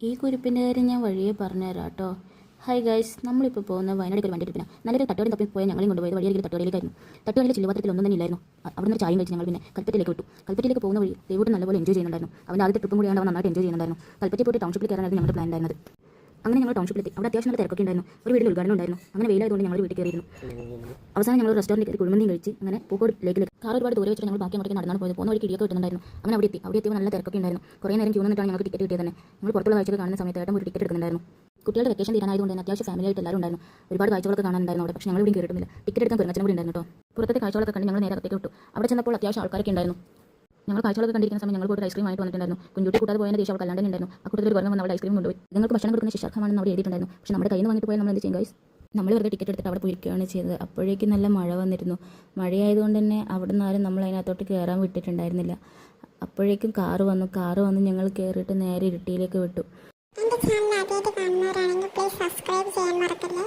ഈ കുരിപ്പിൻ്റെ കാര്യം ഞാൻ വഴിയെ പറഞ്ഞുതരാം കേട്ടോ. ഹായ് ഗൈസ്, നമ്മളിപ്പോൾ പോകുന്ന വയനാട്ടിൽ ഒരു വണ്ടി ട്രിപ്പിനാണ്. നല്ലൊരു തട്ടുകടയിൽ തപ്പി പോയാൽ ഞങ്ങളെയും കൊണ്ടുപോയത് വഴിയൊരു തട്ടുകടയിലേക്കായിരുന്നു. തട്ടുകടയിലെ ചില്ലുപാത്രത്തിൽ ഒന്നും തന്നെ ഇല്ലായിരുന്നു. അവിടെ നിന്ന് ചായയും കഴിച്ച് ഞങ്ങൾ പിന്നെ കൽപ്പറ്റയിലേക്ക് വിട്ടു. കൽപ്പറ്റയിലേക്ക് പോകുന്ന വഴി ദൈവം നല്ലപോലെ എൻജോയ് ചെയ്യുന്നുണ്ടായിരുന്നു. അവൻ്റെ ആദ്യത്തെ ട്രിപ്പും കൂടിയാണ് അവൻ നന്നായിട്ട് എൻജോയ് ചെയ്യുന്നുണ്ടായിരുന്നു. കൽപ്പറ്റയിൽ പോയിട്ട് ടൗൺഷിപ്പിൽ കയറാനായിരുന്നു ഞങ്ങളുടെ പ്ലാൻ ഉണ്ടായിരുന്നത്. അങ്ങനെ ഞങ്ങൾ ടൗൺഷിപ്പിലെത്തി. അവിടെ അത്യാവശ്യം നല്ല തിരക്കൊക്കെ ഉണ്ടായിരുന്നു. ഒരു വീട്ടിൽ ഉദ്ഘാടനം ഉണ്ടായിരുന്നു. അങ്ങനെ വെയിലായതുകൊണ്ട് ഞങ്ങൾ വീട്ടിൽ കയറിയിരുന്നു. അവസാനം ഞങ്ങൾ റെസ്റ്റോറൻറ്റിൽ കയറി കുഴിമന്തിയും കഴിച്ച് അങ്ങനെ പൂക്കോട് ലേക്കിലേക്ക് കാർ ഒരുപാട് ദൂരെ വെച്ചിട്ട് ഞങ്ങൾ ബാക്കി അങ്ങോട്ടേക്ക് നടന്നാണ് പോയത്. പോകുന്ന വഴിക്ക് ഇടിയൊക്കെ കിട്ടുന്നുണ്ടായിരുന്നു. അങ്ങനെ അവിടെ എത്തിയപ്പോൾ നല്ല തിരക്കൊക്കെ ഉണ്ടായിരുന്നു. കുറേ നേരം ക്യൂ നിന്നിട്ടാണ് ഞങ്ങൾക്ക് ടിക്കറ്റ് കിട്ടിയത് തന്നെ. ഞങ്ങൾ പുറത്തുള്ള കാഴ്ചകൾ കാണുന്ന സമയത്ത് ഏട്ടൻ ഒരു ടിക്കറ്റ് എടുക്കുന്നുണ്ടായിരുന്നു. കുട്ടികളുടെ വെക്കേഷൻ തീരാനായതുകൊണ്ട് തന്നെ അത്യാവശ്യം ഫാമിലി ആയിട്ട് എല്ലാവരും ഉണ്ടായിരുന്നു. ഒരുപാട് കാഴ്ചകളൊക്കെ കാണാനുണ്ടായിരുന്നു അവിടെ. പക്ഷേ ഞങ്ങൾ ഇവിടെ കയറിയിട്ടില്ല. ടിക്കറ്റ് എടുക്കാൻ കുരങ്ങച്ചനും കൂടി ഉണ്ടായിരുന്നു കേട്ടോ. പുറത്തെ കാഴ്ചകളൊക്കെ കണ്ട് ഞങ്ങൾ നേരെ അകത്തേക്ക് വിട്ടു. അവിടെ ചെന്നപ്പോൾ അത്യാവശ്യം ആൾക്കാരൊക്കെ ഉണ്ടായിരുന്നു. ഞങ്ങൾ കാഴ്ചകളൊക്കെ കണ്ടിരിക്കുന്ന സമയം ഞങ്ങൾ പോയിട്ട് ഐസ്ക്രീം ആയിട്ട് വന്നിട്ടുണ്ടായിരുന്നു. കുഞ്ഞുട്ടി കൂട്ടാതെ പോയതിന് ദേഷ്യം അവൾക്ക് അല്ലാണ്ട് ഉണ്ടായിരുന്നു. ആ കൂട്ടത്തിൽ ഒരു വന്ന് അവിടെ ഐസ്ക്രീം കൊണ്ടുപോയി. നിങ്ങൾക്ക് ഭക്ഷണം കൊടുക്കുന്ന ശിശാർഹമാണെന്ന് അവിടെ എഴുതിയിട്ടുണ്ടായിരുന്നു. പക്ഷേ നമ്മുടെ കയ്യിൽ നിന്ന് വാങ്ങിയിട്ട് പോയാൽ നമ്മൾ എന്ത് ചെയ്യും ഗൈസ്? നമ്മൾ വെറുതെ ടിക്കറ്റ് എടുത്തിട്ട് അവിടെ പോയിരിക്കുകയാണ് ചെയ്തത്. അപ്പോഴേക്കും നല്ല മഴ വന്നിരുന്നു. മഴയായതുകൊണ്ട് തന്നെ അവിടെ നിന്ന് ആരും നമ്മൾ അതിനകത്തോട്ട് കയറാൻ വിട്ടിട്ടുണ്ടായിരുന്നില്ല. അപ്പോഴേക്കും കാറ് വന്ന് ഞങ്ങൾ കയറിയിട്ട് നേരെ ഇരുട്ടിയിലേക്ക് വിട്ടു. എൻ്റെ ചാനൽ ആദ്യമായിട്ട് കാണുന്നവരാണെങ്കിൽ പ്ലീസ് സബ്സ്ക്രൈബ് ചെയ്യാൻ മറക്കല്ലേ.